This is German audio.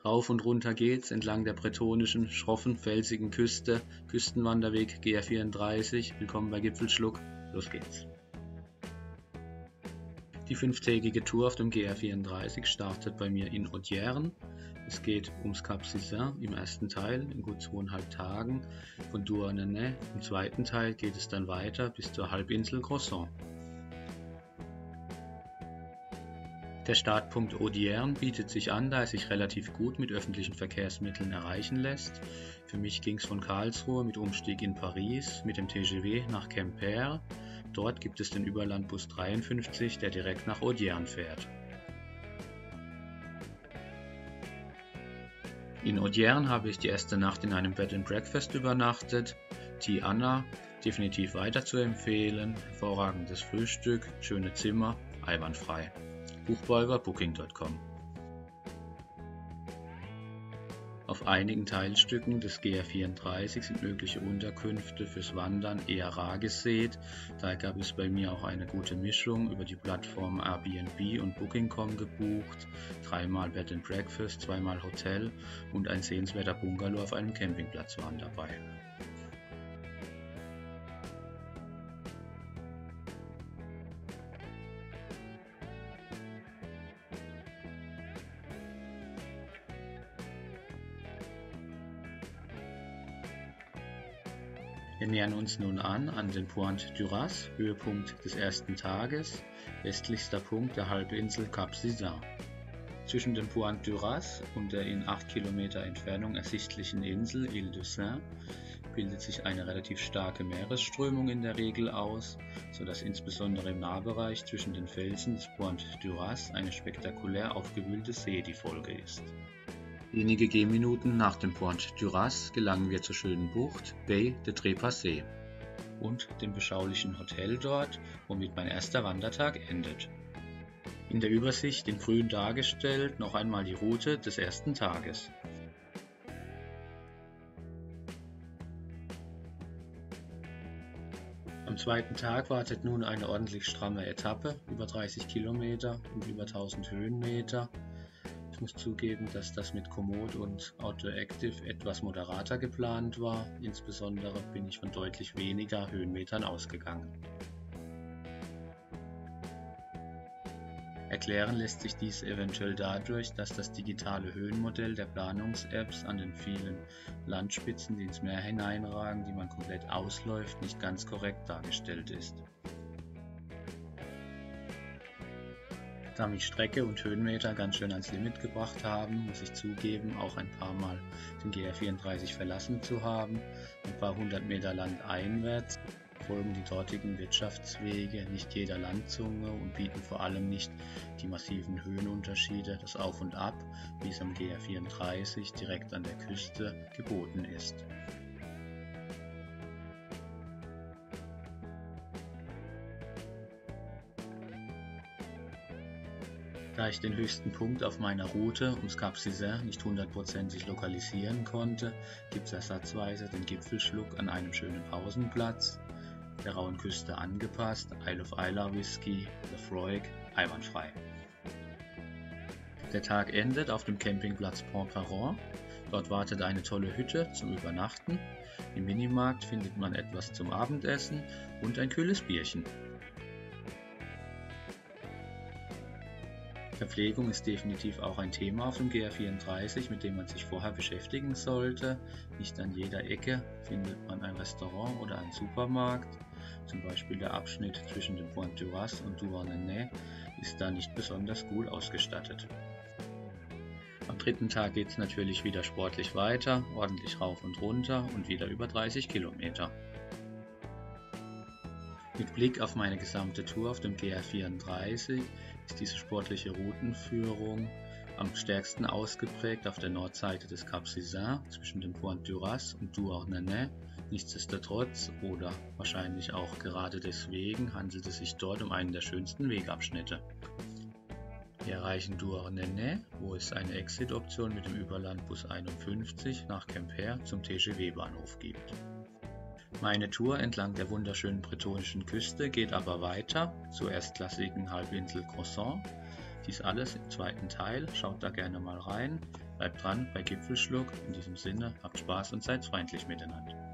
Rauf und runter geht's entlang der bretonischen, schroffen, felsigen Küste. Küstenwanderweg GR34. Willkommen bei Gipfelschluck. Los geht's. Die 5-tägige Tour auf dem GR34 startet bei mir in Audierne. Es geht ums Cap Sizun im ersten Teil in gut 2,5 Tagen von Douarnenez. Im zweiten Teil geht es dann weiter bis zur Halbinsel Crozon. Der Startpunkt Audierne bietet sich an, da er sich relativ gut mit öffentlichen Verkehrsmitteln erreichen lässt. Für mich ging es von Karlsruhe mit Umstieg in Paris mit dem TGV nach Quimper. Dort gibt es den Überlandbus 53, der direkt nach Audierne fährt. In Audierne habe ich die erste Nacht in einem Bed and Breakfast übernachtet. Ti Anna, definitiv weiter zu empfehlen. Hervorragendes Frühstück, schöne Zimmer, einwandfrei. Buchbar über Booking.com. Auf einigen Teilstücken des GR34 sind mögliche Unterkünfte fürs Wandern eher rar gesät. Daher gab es bei mir auch eine gute Mischung über die Plattformen Airbnb und Booking.com gebucht, 3-mal Bed and Breakfast, 2-mal Hotel und ein sehenswerter Bungalow auf einem Campingplatz waren dabei. Wir nähern uns nun an den Pointe du Raz, Höhepunkt des ersten Tages, westlichster Punkt der Halbinsel Cap Sizun. Zwischen dem Pointe du Raz und der in 8 Kilometer Entfernung ersichtlichen Insel Île de Sein bildet sich eine relativ starke Meeresströmung in der Regel aus, sodass insbesondere im Nahbereich zwischen den Felsen des Pointe du Raz eine spektakulär aufgewühlte See die Folge ist. Wenige Gehminuten nach dem Pointe du Raz gelangen wir zur schönen Bucht Baie de Trépassé und dem beschaulichen Hotel dort, womit mein erster Wandertag endet. In der Übersicht in grün dargestellt noch einmal die Route des ersten Tages. Am zweiten Tag wartet nun eine ordentlich stramme Etappe, über 30 Kilometer und über 1000 Höhenmeter. Ich muss zugeben, dass das mit Komoot und Outdoor Active etwas moderater geplant war, insbesondere bin ich von deutlich weniger Höhenmetern ausgegangen. Erklären lässt sich dies eventuell dadurch, dass das digitale Höhenmodell der Planungs-Apps an den vielen Landspitzen, die ins Meer hineinragen, die man komplett ausläuft, nicht ganz korrekt dargestellt ist. Da mich Strecke und Höhenmeter ganz schön ans Limit gebracht haben, muss ich zugeben, auch ein paar Mal den GR34 verlassen zu haben. Ein paar 100 Meter landeinwärts folgen die dortigen Wirtschaftswege nicht jeder Landzunge und bieten vor allem nicht die massiven Höhenunterschiede, das Auf und Ab, wie es am GR34 direkt an der Küste geboten ist. Da ich den höchsten Punkt auf meiner Route ums Cap Sizun nicht hundertprozentig lokalisieren konnte, gibt es ersatzweise den Gipfelschluck an einem schönen Pausenplatz, der rauen Küste angepasst, Isle of Islay Whisky, Lefroy, einwandfrei. Der Tag endet auf dem Campingplatz Pont-Perron. Dort wartet eine tolle Hütte zum Übernachten. Im Minimarkt findet man etwas zum Abendessen und ein kühles Bierchen. Verpflegung ist definitiv auch ein Thema auf dem GR34, mit dem man sich vorher beschäftigen sollte. Nicht an jeder Ecke findet man ein Restaurant oder einen Supermarkt. Zum Beispiel der Abschnitt zwischen dem Pointe du Raz und Douarnenez ist da nicht besonders gut ausgestattet. Am dritten Tag geht es natürlich wieder sportlich weiter, ordentlich rauf und runter und wieder über 30 Kilometer. Mit Blick auf meine gesamte Tour auf dem GR34 ist diese sportliche Routenführung am stärksten ausgeprägt auf der Nordseite des Cap Sizun zwischen dem Pointe du Raz und Douarnenez. Nichtsdestotrotz oder wahrscheinlich auch gerade deswegen handelt es sich dort um einen der schönsten Wegabschnitte. Wir erreichen Douarnenez, wo es eine Exit-Option mit dem Überlandbus 51 nach Quimper zum TGV-Bahnhof gibt. Meine Tour entlang der wunderschönen bretonischen Küste geht aber weiter zur erstklassigen Halbinsel Crozon. Dies alles im zweiten Teil, schaut da gerne mal rein. Bleibt dran bei Gipfelschluck. In diesem Sinne, habt Spaß und seid freundlich miteinander.